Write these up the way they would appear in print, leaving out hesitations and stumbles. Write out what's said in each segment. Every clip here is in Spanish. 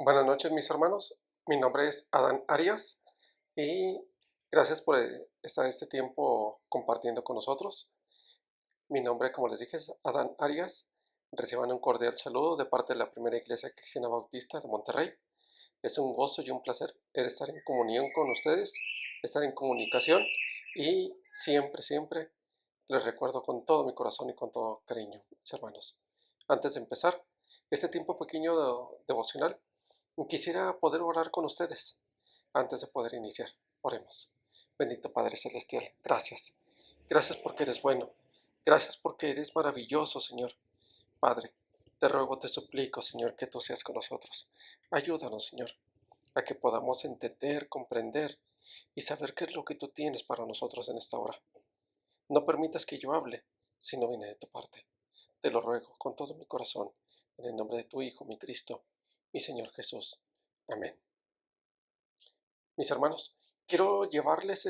Buenas noches, mis hermanos. Mi nombre es Adán Arias y gracias por estar este tiempo compartiendo con nosotros. Mi nombre, como les dije, es Adán Arias. Reciban un cordial saludo de parte de la Primera Iglesia Cristiana Bautista de Monterrey. Es un gozo y un placer el estar en comunión con ustedes, estar en comunicación y siempre les recuerdo con todo mi corazón y con todo cariño, mis hermanos. Antes de empezar este tiempo pequeño devocional, quisiera poder orar con ustedes antes de poder iniciar. Oremos. Bendito Padre Celestial, gracias. Gracias porque eres bueno. Gracias porque eres maravilloso, Señor. Padre, te ruego, te suplico, Señor, que tú seas con nosotros. Ayúdanos, Señor, a que podamos entender, comprender y saber qué es lo que tú tienes para nosotros en esta hora. No permitas que yo hable, si no viene de tu parte. Te lo ruego con todo mi corazón, en el nombre de tu Hijo, mi Cristo, mi Señor Jesús. Amén. Mis hermanos, quiero llevarles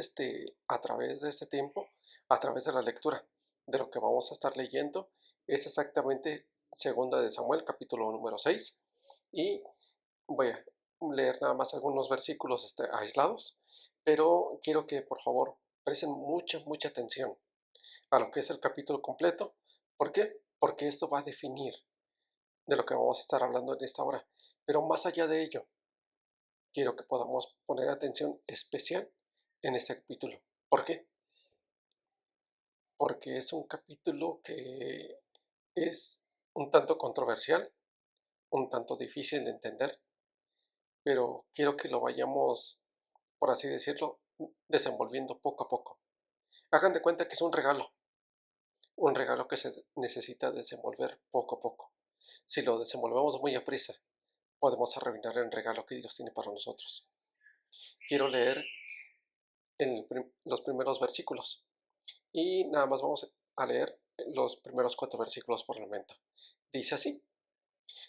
a través de este tiempo, a través de la lectura, de lo que vamos a estar leyendo, es exactamente Segunda de Samuel, capítulo número 6, y voy a leer nada más algunos versículos aislados, pero quiero que por favor presten mucha atención a lo que es el capítulo completo. ¿Por qué? Porque esto va a definir de lo que vamos a estar hablando en esta hora. Pero más allá de ello, quiero que podamos poner atención especial en este capítulo. ¿Por qué? Porque es un capítulo que es un tanto controversial, un tanto difícil de entender, pero quiero que lo vayamos, por así decirlo, desenvolviendo poco a poco. Hagan de cuenta que es un regalo que se necesita desenvolver poco a poco. Si lo desenvolvemos muy a prisa, podemos arruinar el regalo que Dios tiene para nosotros. Quiero leer los primeros versículos y nada más vamos a leer los primeros 4 versículos por el momento. Dice así: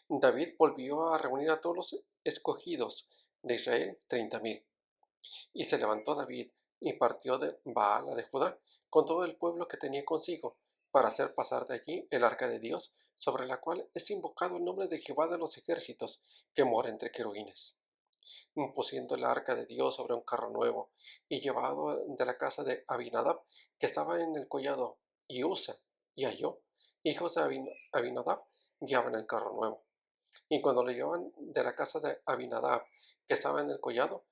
David volvió a reunir a todos los escogidos de Israel, 30,000. Y se levantó David y partió de Baala de Judá con todo el pueblo que tenía consigo, para hacer pasar de allí el arca de Dios, sobre la cual es invocado el nombre de Jehová de los ejércitos, que mora entre querubines. Pusiendo el arca de Dios sobre un carro nuevo, y llevado de la casa de Abinadab, que estaba en el collado, y Usa y Ahio, hijos de Abinadab, guiaban el carro nuevo. Y cuando lo llevaban de la casa de Abinadab, que estaba en el collado,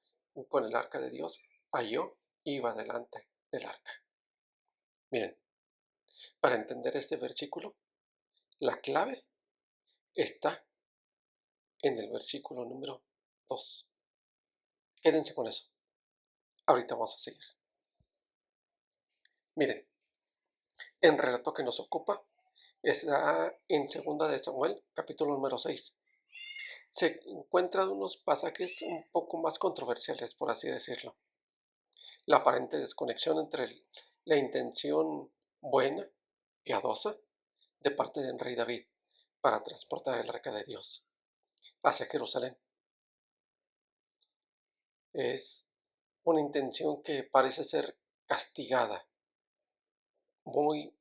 con el arca de Dios, Ahio iba delante del arca. Miren, para entender este versículo, la clave está en el versículo número 2. Quédense con eso. Ahorita vamos a seguir. Miren, el relato que nos ocupa está en Segunda de Samuel, capítulo número 6. Se encuentran unos pasajes un poco más controversiales, por así decirlo. La aparente desconexión entre la intención buena, piadosa, de parte del rey David para transportar el arca de Dios hacia Jerusalén. Es una intención que parece ser castigada muy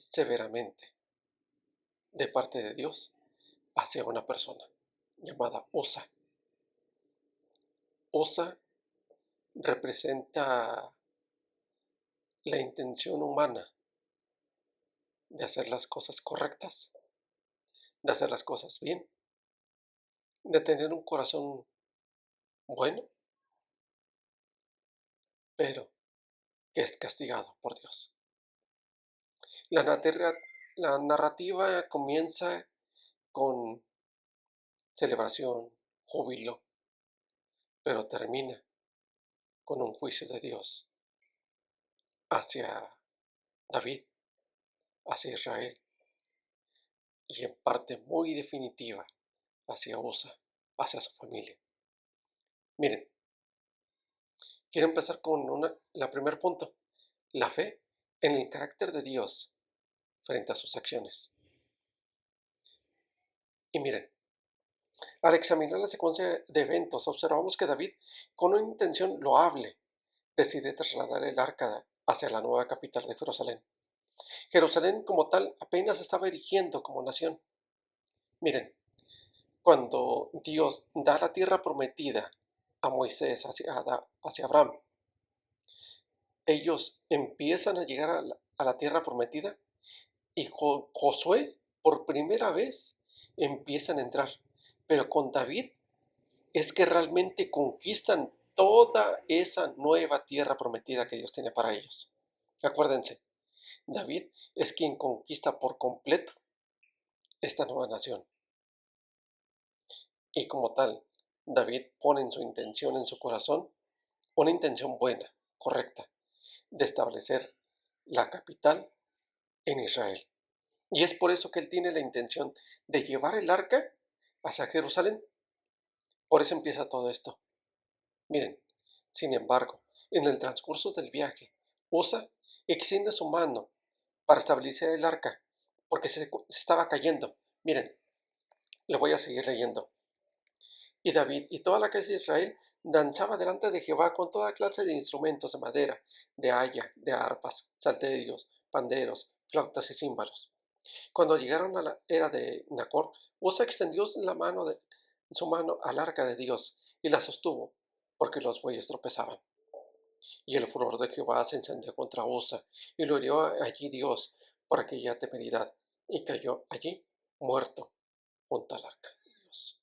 severamente de parte de Dios hacia una persona llamada Usa. Usa representa la intención humana de hacer las cosas correctas, de hacer las cosas bien, de tener un corazón bueno, pero que es castigado por Dios. La, la narrativa comienza con celebración, júbilo, pero termina con un juicio de Dios hacia David, hacia Israel y en parte muy definitiva hacia Usa, hacia su familia. Miren, quiero empezar con la primer punto, la fe en el carácter de Dios frente a sus acciones. Y miren, al examinar la secuencia de eventos, observamos que David, con una intención loable, decide trasladar el arca hacia la nueva capital de Jerusalén. Jerusalén como tal apenas estaba erigiendo como nación. Miren, Cuando Dios da la tierra prometida a Moisés, hacia Abraham, ellos empiezan a llegar a la tierra prometida y Josué por primera vez empiezan a entrar. Pero con David es que realmente conquistan toda esa nueva tierra prometida que Dios tiene para ellos. Acuérdense, David es quien conquista por completo esta nueva nación. Y como tal, David pone en su intención, en su corazón, una intención buena, correcta, de establecer la capital en Israel. Y es por eso que él tiene la intención de llevar el arca hacia Jerusalén. Por eso empieza todo esto. Miren, sin embargo, en el transcurso del viaje, Usa extiende su mano para establecer el arca, porque se estaba cayendo. Miren, le voy a seguir leyendo. Y David y toda la casa de Israel danzaba delante de Jehová con toda clase de instrumentos de madera, de haya, de arpas, salterios, panderos, flautas y címbalos. Cuando llegaron a la era de Nacor, Usa extendió su mano al arca de Dios y la sostuvo, porque los bueyes tropezaban. Y el furor de Jehová se encendió contra Usa, y lo hirió allí Dios por aquella temeridad, y cayó allí muerto junto al arca de Dios.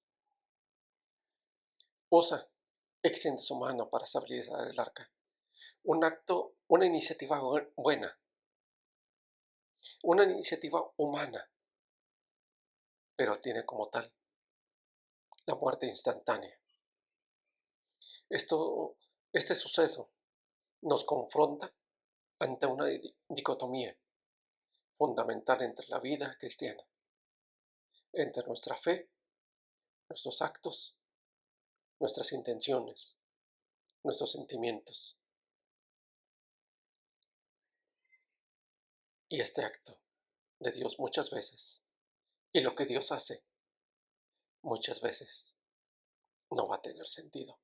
Usa extiende su mano para estabilizar el arca. Un acto, una iniciativa buena, una iniciativa humana, pero tiene como tal la muerte instantánea. Este suceso nos confronta ante una dicotomía fundamental entre la vida cristiana, entre nuestra fe, nuestros actos, nuestras intenciones, nuestros sentimientos. Y este acto de Dios muchas veces, y lo que Dios hace muchas veces, no va a tener sentido.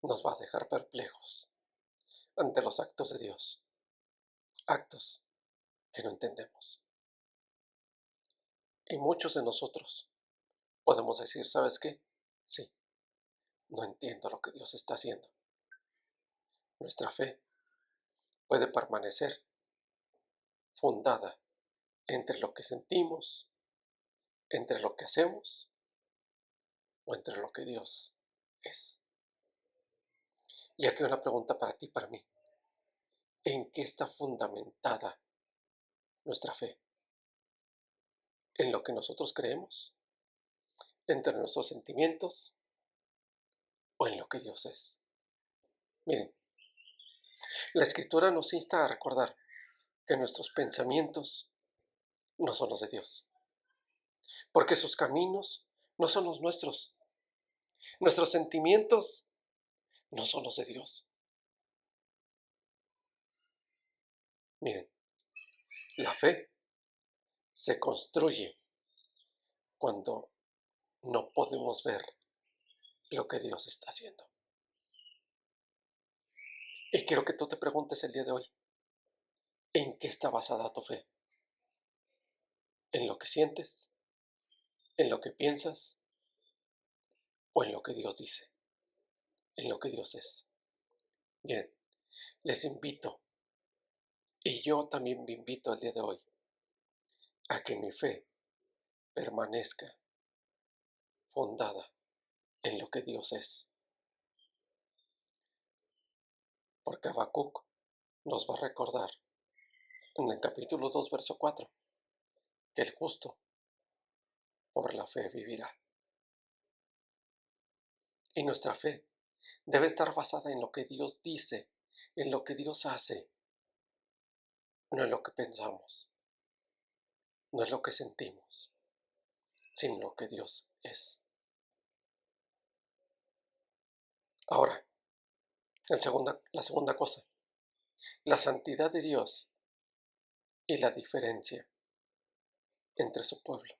Nos va a dejar perplejos ante los actos de Dios, actos que no entendemos. Y muchos de nosotros podemos decir, ¿sabes qué? Sí, no entiendo lo que Dios está haciendo. Nuestra fe puede permanecer fundada entre lo que sentimos, entre lo que hacemos o entre lo que Dios es. Y aquí una pregunta para ti, para mí. ¿En qué está fundamentada nuestra fe? ¿En lo que nosotros creemos? ¿Entre nuestros sentimientos o en lo que Dios es? Miren, la Escritura nos insta a recordar que nuestros pensamientos no son los de Dios, porque sus caminos no son los nuestros, nuestros sentimientos no son los de Dios. Miren, la fe se construye cuando no podemos ver lo que Dios está haciendo. Y quiero que tú te preguntes el día de hoy, ¿en qué está basada tu fe? ¿En lo que sientes? ¿En lo que piensas? ¿O en lo que Dios dice? ¿En lo que Dios es? Miren, les invito, y yo también me invito el día de hoy, a que mi fe permanezca fundada en lo que Dios es. Porque Habacuc nos va a recordar en el capítulo 2, verso 4, que el justo por la fe vivirá. Y nuestra fe debe estar basada en lo que Dios dice, en lo que Dios hace, no en lo que pensamos, no es lo que sentimos, sino lo que Dios es. Ahora, la segunda cosa, la santidad de Dios y la diferencia entre su pueblo.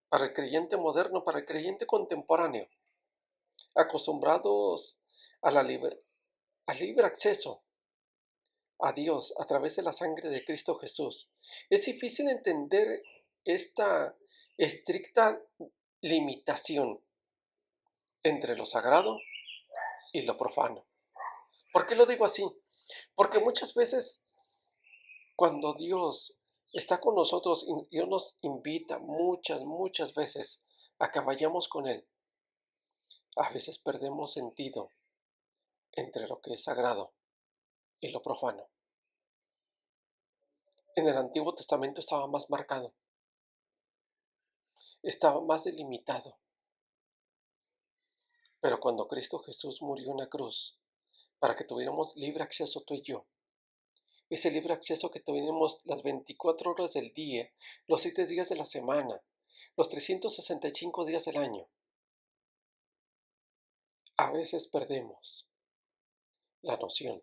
Para el creyente moderno, para el creyente contemporáneo, acostumbrados a al libre acceso a Dios a través de la sangre de Cristo Jesús, es difícil entender esta estricta limitación entre lo sagrado y lo profano. ¿Por qué lo digo así? Porque muchas veces cuando Dios está con nosotros y Dios nos invita muchas veces a que vayamos con Él, a veces perdemos sentido entre lo que es sagrado y lo profano. En el Antiguo Testamento estaba más marcado, estaba más delimitado, pero cuando Cristo Jesús murió en la cruz para que tuviéramos libre acceso tú y yo, ese libre acceso que tenemos las 24 horas del día, los 7 días de la semana, los 365 días del año, a veces perdemos la noción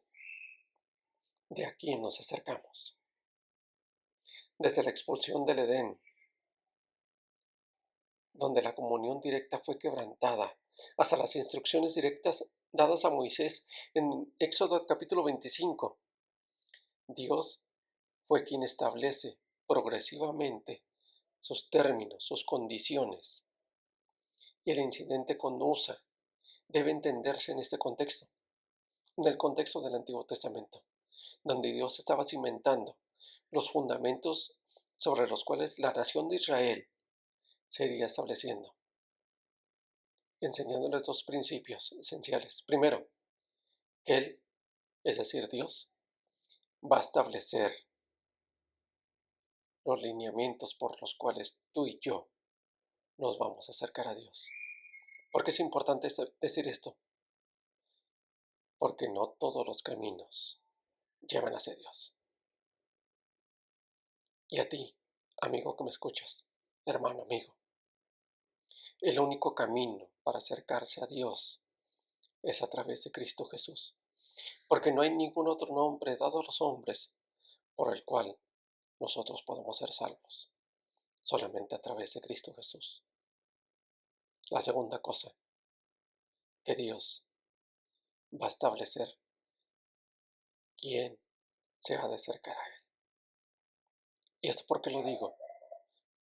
de a quién nos acercamos. Desde la expulsión del Edén, donde la comunión directa fue quebrantada, hasta las instrucciones directas dadas a Moisés en Éxodo capítulo 25, Dios fue quien establece progresivamente sus términos, sus condiciones. Y el incidente con Usa debe entenderse en este contexto, en el contexto del Antiguo Testamento, donde Dios estaba cimentando los fundamentos sobre los cuales la nación de Israel se iría estableciendo, enseñándoles dos principios esenciales. Primero, que Él, es decir, Dios, va a establecer los lineamientos por los cuales tú y yo nos vamos a acercar a Dios. ¿Por qué es importante decir esto? Porque no todos los caminos llevan hacia Dios. Y a ti, amigo que me escuchas, hermano, amigo, el único camino para acercarse a Dios es a través de Cristo Jesús. Porque no hay ningún otro nombre dado a los hombres por el cual nosotros podemos ser salvos. Solamente a través de Cristo Jesús. La segunda cosa, que Dios va a establecer quién se ha de acercar a Él. ¿Y esto por qué lo digo?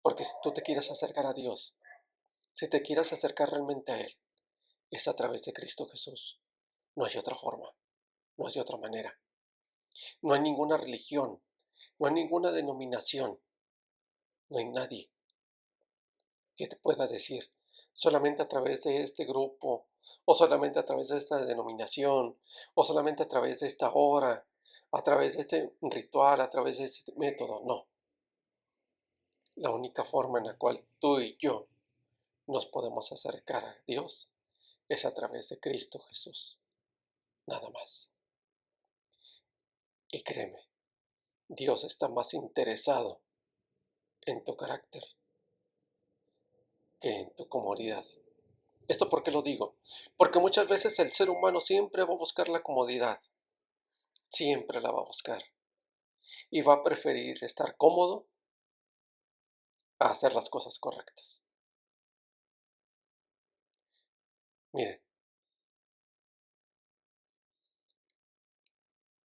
Porque si tú te quieres acercar a Dios, si te quieres acercar realmente a Él, es a través de Cristo Jesús. No hay otra forma, no hay otra manera. No hay ninguna religión, no hay ninguna denominación, no hay nadie que te pueda decir solamente a través de este grupo, o solamente a través de esta denominación, o solamente a través de esta hora, a través de este ritual, a través de este método. No. La única forma en la cual tú y yo nos podemos acercar a Dios es a través de Cristo Jesús. Nada más. Y créeme, Dios está más interesado en tu carácter que en tu comodidad. ¿Esto por qué lo digo? Porque muchas veces el ser humano siempre va a buscar la comodidad, siempre la va a buscar y va a preferir estar cómodo a hacer las cosas correctas. Miren,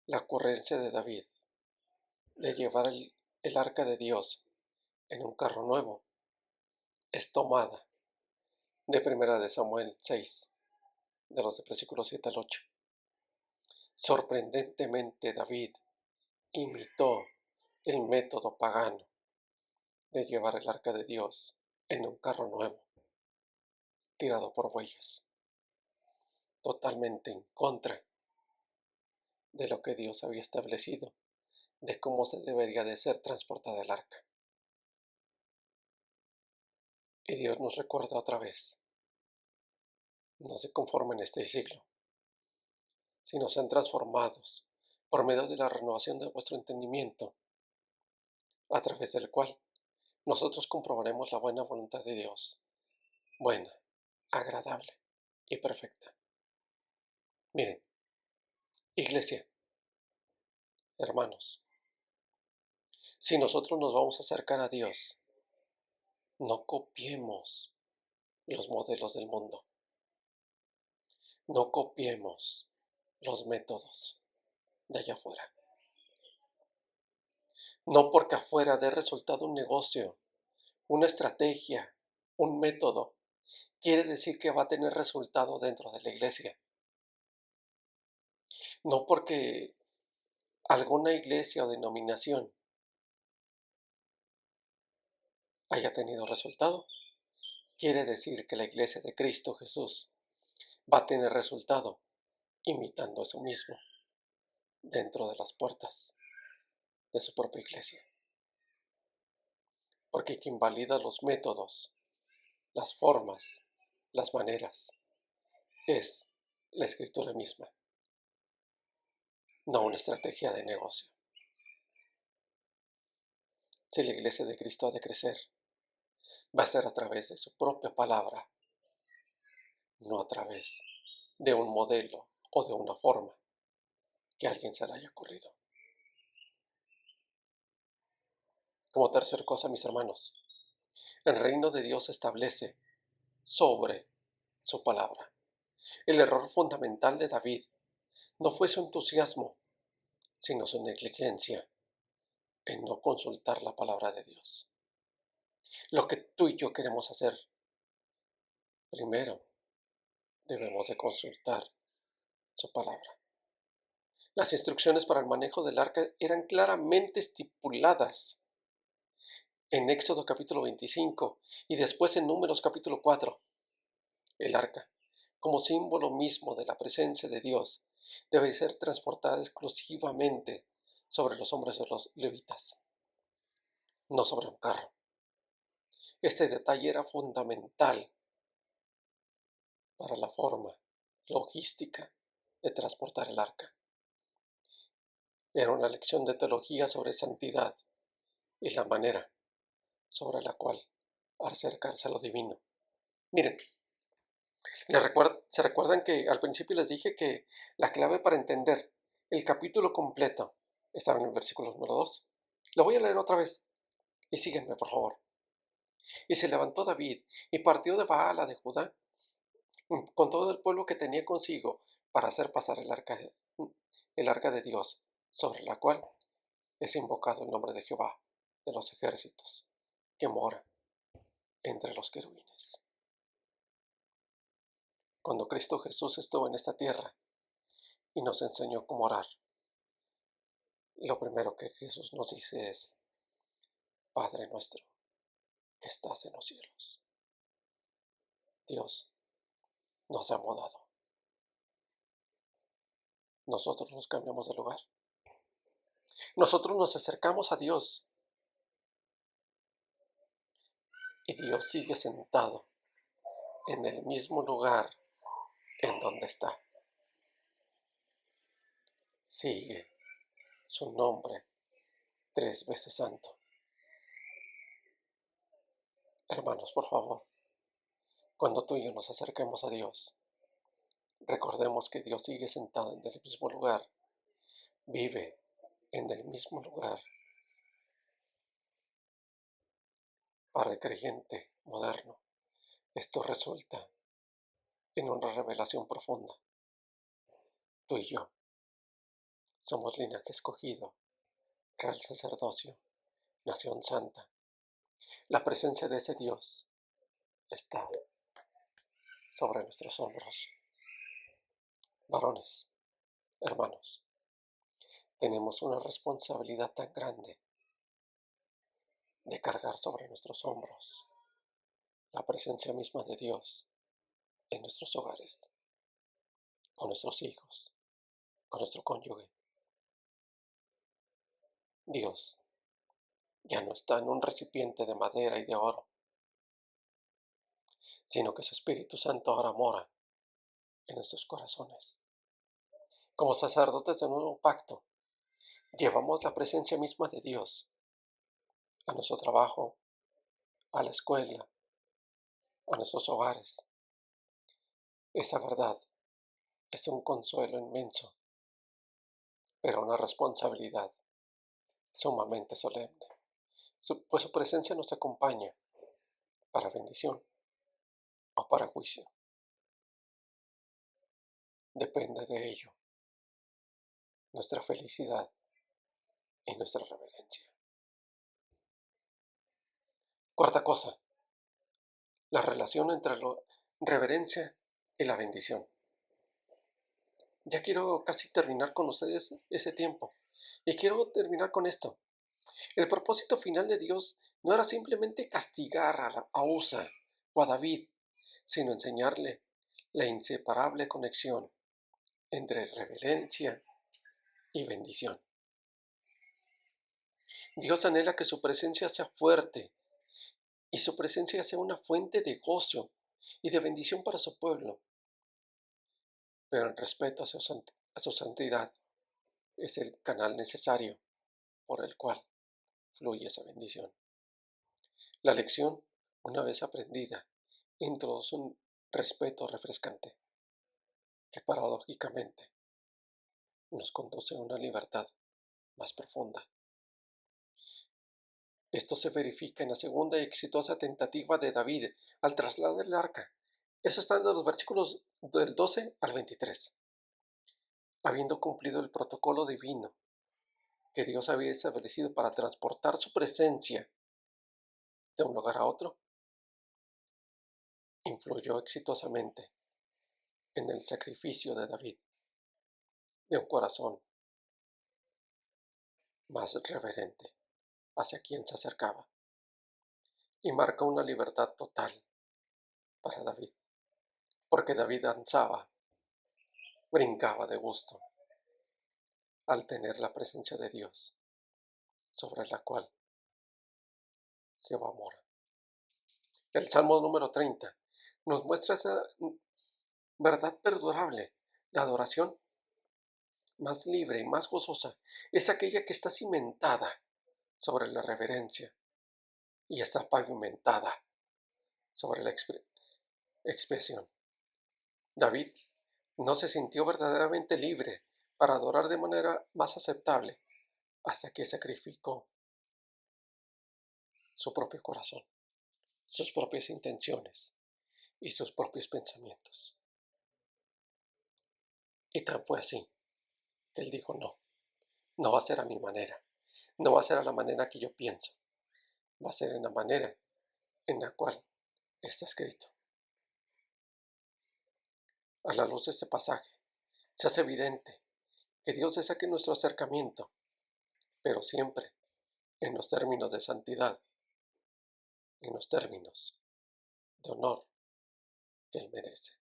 la ocurrencia de David de llevar el arca de Dios en un carro nuevo es tomada de Primera de Samuel 6, de los versículos 7 al 8. Sorprendentemente David imitó el método pagano de llevar el arca de Dios en un carro nuevo, tirado por bueyes, totalmente en contra de lo que Dios había establecido, de cómo se debería de ser transportada el arca. Y Dios nos recuerda otra vez, no se conformen en este siglo, sino sean transformados por medio de la renovación de vuestro entendimiento, a través del cual nosotros comprobaremos la buena voluntad de Dios, buena, agradable y perfecta. Miren, iglesia, hermanos, si nosotros nos vamos a acercar a Dios, no copiemos los modelos del mundo, no copiemos los métodos de allá afuera. No porque afuera dé resultado un negocio, una estrategia, un método, quiere decir que va a tener resultado dentro de la iglesia. No porque alguna iglesia o denominación haya tenido resultado, quiere decir que la iglesia de Cristo Jesús va a tener resultado imitando eso mismo dentro de las puertas de su propia iglesia. Porque quien valida los métodos, las formas, las maneras, es la escritura misma, no una estrategia de negocio. Si la iglesia de Cristo ha de crecer, va a ser a través de su propia palabra, no a través de un modelo o de una forma que a alguien se le haya ocurrido. Como tercer cosa, mis hermanos, el reino de Dios se establece sobre su palabra. El error fundamental de David no fue su entusiasmo, sino su negligencia en no consultar la palabra de Dios. Lo que tú y yo queremos hacer, primero debemos de consultar su palabra. Las instrucciones para el manejo del arca eran claramente estipuladas en Éxodo capítulo 25 y después en Números capítulo 4. El arca, como símbolo mismo de la presencia de Dios, debe ser transportada exclusivamente sobre los hombros de los levitas, no sobre un carro. Este detalle era fundamental para la forma logística de transportar el arca. Era una lección de teología sobre santidad y la manera sobre la cual acercarse a lo divino. Miren, ¿se recuerdan que al principio les dije que la clave para entender el capítulo completo estaba en el versículo número 2? Lo voy a leer otra vez y síguenme, por favor. Y se levantó David y partió de Baala de Judá con todo el pueblo que tenía consigo para hacer pasar el arca de Dios, sobre la cual es invocado el nombre de Jehová de los ejércitos, que mora entre los querubines. Cuando Cristo Jesús estuvo en esta tierra y nos enseñó cómo orar, lo primero que Jesús nos dice es: Padre nuestro que estás en los cielos. Dios nos ha mudado. Nosotros nos cambiamos de lugar. Nosotros nos acercamos a Dios y Dios sigue sentado en el mismo lugar en donde está. Sigue su nombre 3 veces santo. Hermanos, por favor, cuando tú y yo nos acerquemos a Dios, recordemos que Dios sigue sentado en el mismo lugar, vive en el mismo lugar. Para el creyente moderno, esto resulta en una revelación profunda. Tú y yo somos linaje escogido, real sacerdocio, nación santa. La presencia de ese Dios está sobre nuestros hombros. Varones, hermanos, tenemos una responsabilidad tan grande de cargar sobre nuestros hombros la presencia misma de Dios en nuestros hogares, con nuestros hijos, con nuestro cónyuge. Dios ya no está en un recipiente de madera y de oro, sino que su Espíritu Santo ahora mora en nuestros corazones. Como sacerdotes del nuevo pacto, llevamos la presencia misma de Dios a nuestro trabajo, a la escuela, a nuestros hogares. Esa verdad es un consuelo inmenso, pero una responsabilidad sumamente solemne, pues su presencia nos acompaña para bendición o para juicio. Depende de ello nuestra felicidad y nuestra reverencia. Cuarta cosa, la relación entre la reverencia y la bendición. Ya quiero casi terminar con ustedes ese tiempo. Y quiero terminar con esto. El propósito final de Dios no era simplemente castigar a Usa o a David, sino enseñarle la inseparable conexión entre reverencia y bendición. Dios anhela que su presencia sea fuerte y su presencia sea una fuente de gozo y de bendición para su pueblo, pero en respeto a su santidad es el canal necesario por el cual fluye esa bendición. La lección, una vez aprendida, introduce un respeto refrescante que paradójicamente nos conduce a una libertad más profunda. Esto se verifica en la segunda y exitosa tentativa de David al trasladar el arca. Eso está en los versículos del 12 al 23. Habiendo cumplido el protocolo divino que Dios había establecido para transportar su presencia de un lugar a otro, influyó exitosamente en el sacrificio de David, de un corazón más reverente hacia quien se acercaba, y marcó una libertad total para David, porque David danzaba, brincaba de gusto al tener la presencia de Dios, sobre la cual Jehová mora. El Salmo número 30 nos muestra esa verdad perdurable. La adoración más libre y más gozosa es aquella que está cimentada sobre la reverencia y está pavimentada sobre la expresión. David no se sintió verdaderamente libre para adorar de manera más aceptable hasta que sacrificó su propio corazón, sus propias intenciones y sus propios pensamientos. Y tan fue así que él dijo, no, no va a ser a mi manera, no va a ser a la manera que yo pienso, va a ser en la manera en la cual está escrito. A la luz de este pasaje, se hace evidente que Dios desea que nuestro acercamiento, pero siempre en los términos de santidad, en los términos de honor que Él merece.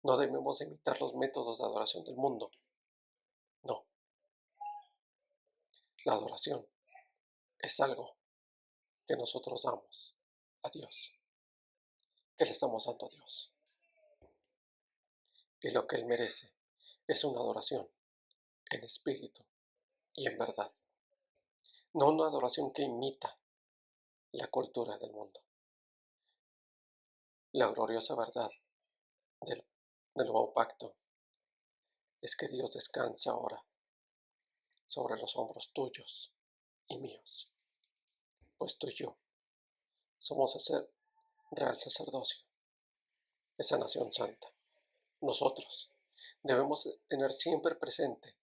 No debemos imitar los métodos de adoración del mundo. No, la adoración es algo que nosotros damos a Dios, que le estamos dando a Dios. Y lo que Él merece es una adoración en espíritu y en verdad. No una adoración que imita la cultura del mundo. La gloriosa verdad del nuevo pacto es que Dios descansa ahora sobre los hombros tuyos y míos, pues tú y yo somos ese real sacerdocio, esa nación santa. Nosotros debemos tener siempre presente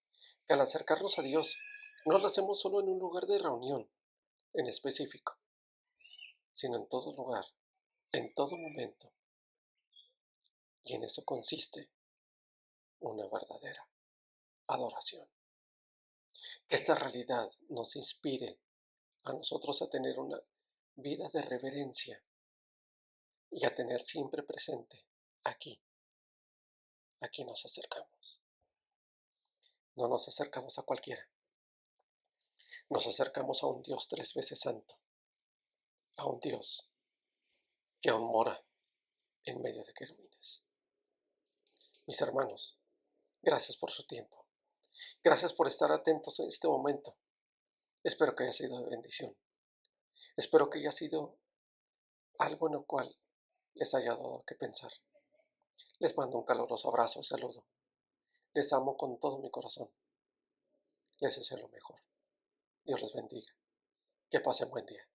que al acercarnos a Dios no lo hacemos solo en un lugar de reunión en específico, sino en todo lugar, en todo momento. Y en eso consiste una verdadera adoración. Que esta realidad nos inspire a nosotros a tener una vida de reverencia y a tener siempre presente aquí nos acercamos. No nos acercamos a cualquiera, nos acercamos a un Dios 3 veces santo, a un Dios que aún mora en medio de querubines. Mis hermanos, gracias por su tiempo, gracias por estar atentos en este momento. Espero que haya sido de bendición, espero que haya sido algo en lo cual les haya dado que pensar. Les mando un caluroso abrazo y saludo. Les amo con todo mi corazón. Les deseo lo mejor. Dios les bendiga. Que pasen buen día.